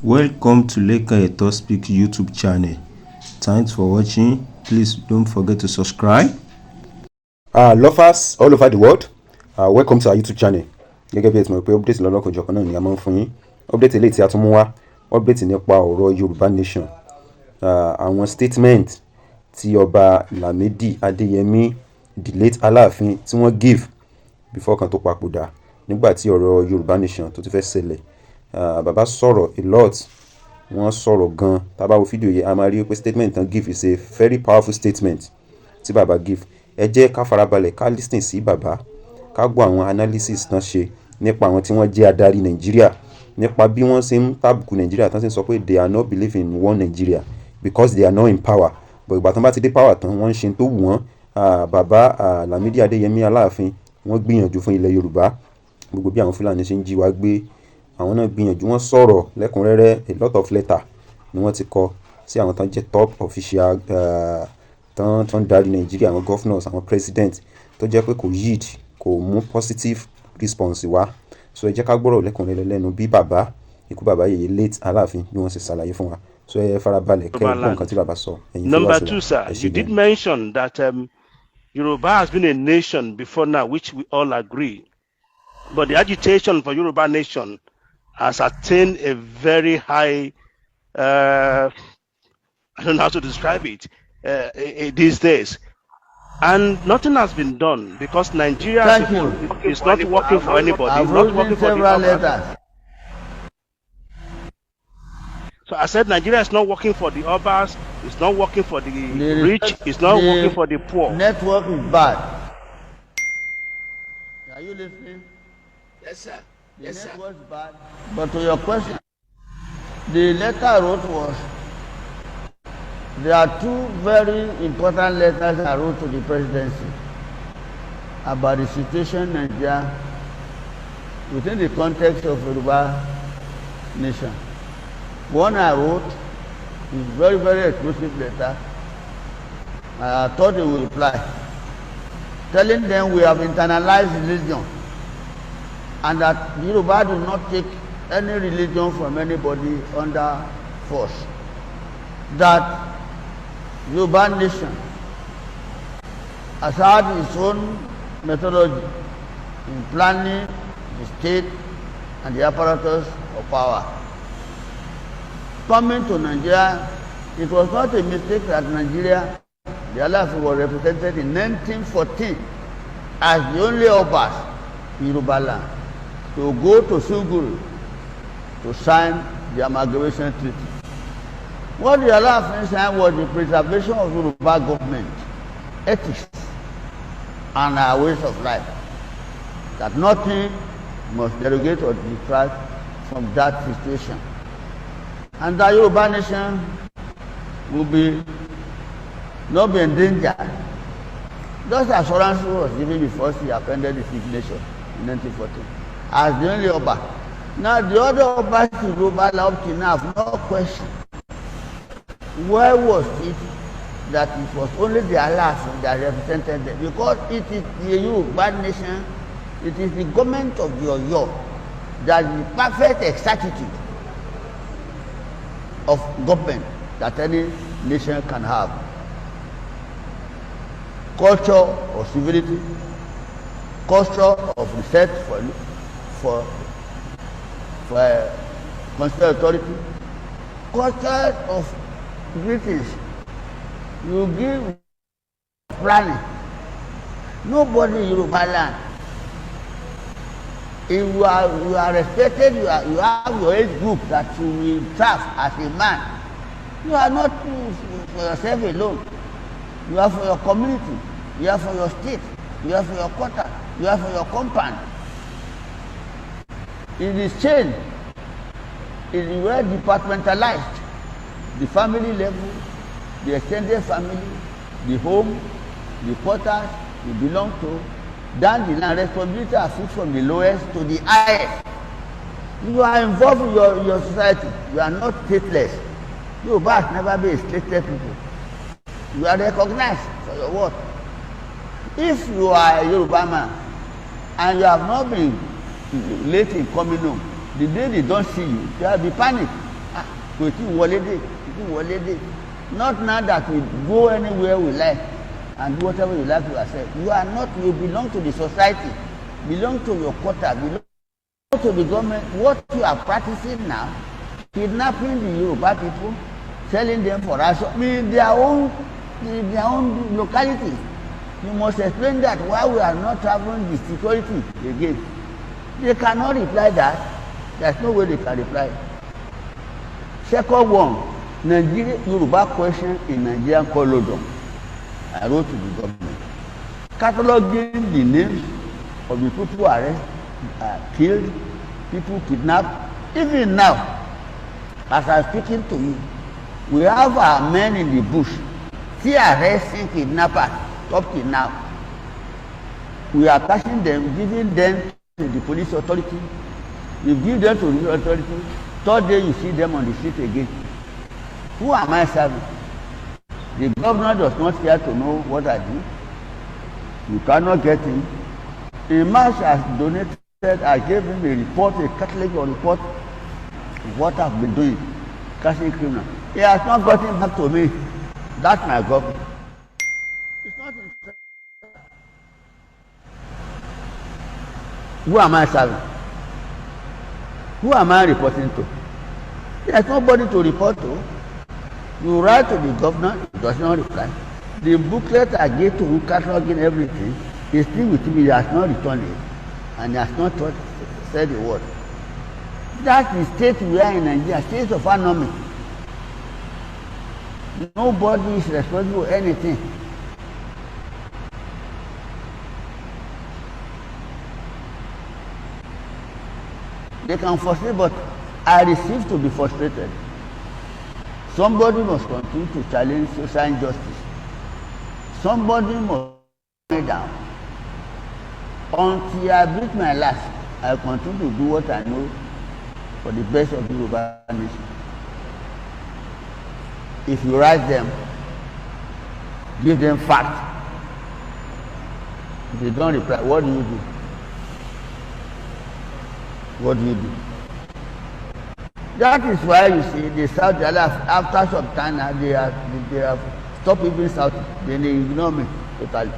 Welcome to Leka Eto Speak YouTube channel. Thanks for watching. Please don't forget to subscribe. Lovers all over the world, welcome to our YouTube channel. Gẹ́gẹ́ bí ẹ ti mọ̀ pé update lọ́lọ́kan jọ̀kan náà ni a máa ń fún yín. Update eléyìí tí a tún mú wá, update nípa ọ̀rọ̀ Yorùbá nation. Àwọn statement tí ọba Lamidi Adeyemi, the late Alafin, tí wọ́n give before kan tó papòdà nígbà tí ọ̀rọ̀ Yorùbá nation tó ti fẹ́ ṣẹlẹ̀. Bàbá sọ̀rọ̀ a lot, wọ́n sọ̀rọ̀ gan. Tá bá wo fídíò yìí a máa rí pé statement tán give is a very powerful statement tí bàbá give. Ẹ jẹ́ ká farabalẹ̀ ká listen sí bàbá, ká gbọ́ àwọn analysis tán ṣe nípa àwọn tí wọ́n jẹ́ adarí Nàìjíríà, nípa bí wọ́n ṣe ń tàbùkù Nàìjíríà tán ṣe ń sọ pé they are not believing in one Nigeria because they are not in power. But ìgbà tán bá ti dé power tán wọ́n ń ṣe tó wù wọ́n. Bàbá Lamidi Adeyemi Aláàfin wọ́n gbìyànjú fún ilẹ̀ Yorùbá. Gbogbo bí àwọn Fúlàní ṣe ń jí wa gbé, àwọn náà gbìyànjú, wọ́n sọ̀rọ̀ lẹ́kùnrẹ́rẹ́, a lot of letter ni wọ́n ti kọ sí àwọn tán jẹ́ top official tán darí Nàìjíríà, àwọn governors, àwọn president, tó jẹ́ pé kò yield, kò mú positive response wá. So ẹ jẹ́ ká gbọ́rọ̀ lẹ́kùnrẹ́rẹ́ lẹ́nu bí bàbá, ikú bàbá yèyé late Aláàfin, bí wọ́n ṣe ṣàlàyé fún wa. So ẹ farabalẹ̀ kẹ́ gbọ́ nǹkan tí bàbá sọ. Number two, sir, you did mention that Yoruba has been a nation before now, which we all agree. But the agitation for Yoruba nation has attained a very high, I don't know how to describe it, these days. And nothing has been done because Nigeria is not working for anybody. I've written several letters. So I said Nigeria is not working for the Obas, it's not working for the rich, it's not working for the poor. Network is bad. Are you listening? Yes, sir. The network is bad. But to your question, the letter I wrote was, there are two very important letters I wrote to the presidency about the situation in Nigeria within the context of Yoruba nation. One I wrote is very, very exclusive letter. I thought they would reply, telling them we have internalized religion and that Yoruba do not take any religion from anybody under force. That Yoruba nation has had its own methodology in planning the state and the apparatus of power. Coming to Nigeria, it was not a mistake that Nigeria, the Alafin, was represented in 1914 as the only Obas in Yoruba land to go to Suguru to sign the amalgamation treaty. What the Alafin signed was the preservation of Yoruba government, ethics, and our ways of life. That nothing must derogate or detract from that situation. And the Yoruba nation will not be endangered. Those assurances was given before she appended the signation in 1914 as the only Oba. Now the other Obas in Yoruba up till now have no question. Why was it that it was only the Alafin that represented them? Because it is the Yoruba nation, it is the government of the Oyo that is the perfect exactitude of government that any nation can have. Culture of civility, culture of respect for constitutional authority, culture of British. You give planning. Nobody in Yoruba land. If you are respected, you have your age group that you will serve as a man. You are not for yourself alone. You are for your community. You are for your state. You are for your quarter. You are for your compound. It is changed. It is well departmentalized. The family level, the extended family, the home, the quarters you belong to, down the line, responsibility are fixed from the lowest to the highest. You are involved in your society. You are not stateless. Yoruba has never been a stateless people. You are recognized for your work. If you are a Yoruba man and you have not been late in coming home, the day they don't see you, there will be panic. kò tí wọlé dé. Not now that we go anywhere we like and do whatever you like to yourself. You are not, you belong to the society, belong to your quarter, belong to the government. What you are practicing now, kidnapping the Yoruba people, selling them for us, I mean their own locality. You must explain that why we are not having the security again. They cannot reply that. There's no way they can reply. Second one, Nigeria Yoruba question in Nigerian Colodon. I wrote to the government, cataloging the names of the people who are killed, people kidnapped. Even now, as I'm speaking to you, we have our men in the bush still arresting kidnappers, top kidnap. We are catching them, giving them to the police authority. We give them to the authority. Third day you see them on the street again. Who am I serving? The governor does not care to know what I do. You cannot get him. A man has donated, I gave him a report, a Catholic report of what I've been doing, catching criminals. He has not gotten back to me. That's my government. It's not interesting. Who am I serving? Who am I reporting to? There's nobody to report to. You write to the governor, he does not reply. The booklet I gave to him, cataloging everything, is still with me. He has not returned it, and he has not said a word. That's the state we are in Nigeria, state of anomy. Nobody is responsible for anything. They can frustrate, but I refuse to be frustrated. Somebody must continue to challenge social injustice. Somebody must me down. Until I breathe my last, I continue to do what I know for the best of the Yoruba nation. If you write them, give them facts. If they don't reply, what do you do? What do you do? That is why you see the South Alafin, after some time now, they have stopped even South, then they ignore me totally.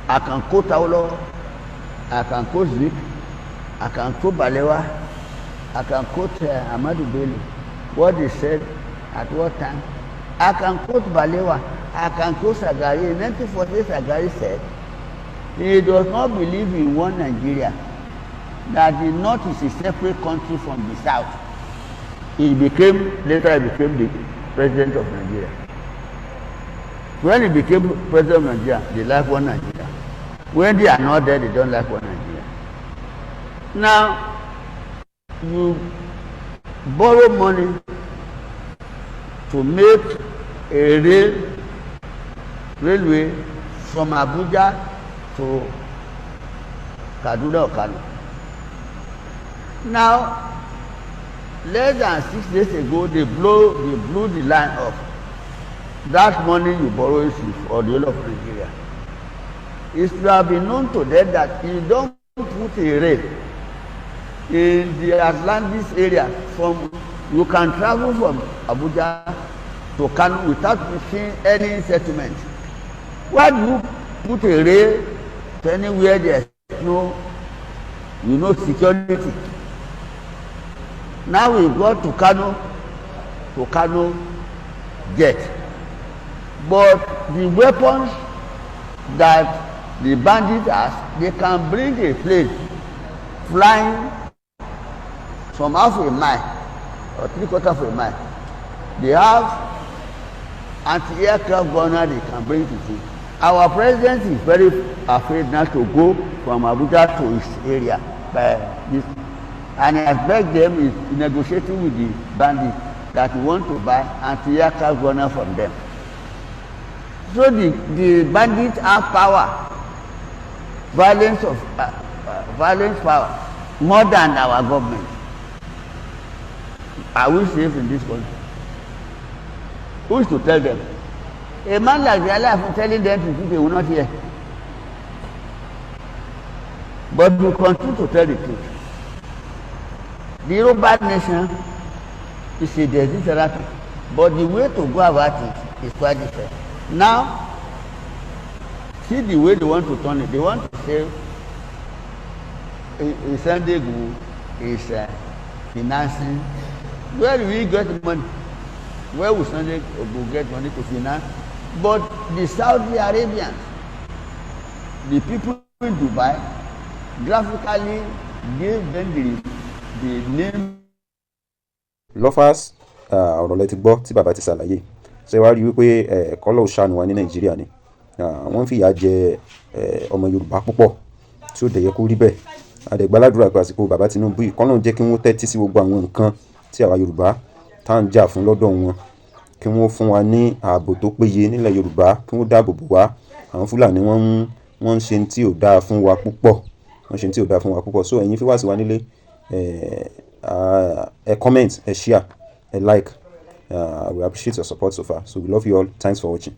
I can quote Aulo, I can quote Zik, I can quote Balewa, I can quote Ahmadu Bello, what they said at what time. I can quote Balewa, I can quote Sagari. In 1948, Sagari said, he does not believe in one Nigeria, that the North is a separate country from the South. Later he became the president of Nigeria. When he became president of Nigeria, they like one Nigeria. When they are not there, they don't like one Nigeria. Now, you borrow money to make a railway from Abuja to Kaduna or Kano. Now, less than 6 days ago, they blew the line up. That money you borrow is for the whole of Nigeria. It should have been known to them that you don't put a rail in the Atlantis area. You can travel from Abuja to Kano without seeing any settlement. Why do you put a rail to anywhere there's no, security? Now we go to Kano jet. But the weapons that the bandits have, they can bring a plane flying from half a mile or 3/4 of a mile. They have anti-aircraft gunner they can bring to see. Our president is very afraid not to go from Abuja to his area by this, and I beg them is negotiating with the bandits that we want to buy anti-aircraft gunner from them. So the bandits have power, violence power, more than our government. Are we safe in this country? Who is to tell them? A man like the Alafin telling them to keep, they will not hear. But we continue to tell the truth. The Yoruba nation is a desiderata, but the way to go about it is quite different. Now, see the way they want to turn it. They want to say Sunday Igboho is financing. Where do we get money? Where will Sunday Igboho get money to finance? But the Saudi Arabians, the people in Dubai, graphically gave them the name. Lovers, ọ̀rọ̀ lẹ ti gbọ́ tí bàbá ti ṣàlàyé ṣé wàá rí wípé kọ́lọ̀ ṣàánú wa ní Nàìjíríà ni wọ́n fìyà jẹ ọmọ Yorùbá púpọ̀ tí ó dẹ̀ yẹ kó rí bẹ́ẹ̀ àdẹ̀gbàládùra pé àsìkò bàbá Tinubu yìí kọ́nà jẹ́ kí wọ́n tẹ́tí sí gbogbo àwọn nǹkan tí àwa Yorùbá tá à ń jà fún lọ́dọ̀ wọn kí wọ́n fún wa ní ààbò tó péye nílẹ̀ Yorùbá kí wọ́n dáàbò bò wá àwọn Fúlàní wọ́n ń ṣe tí ò dáa fún wa púpọ̀ so ẹ̀yin fi wá sí wa nílé comment, share, like. We appreciate your support so far. So we love you all. Thanks for watching.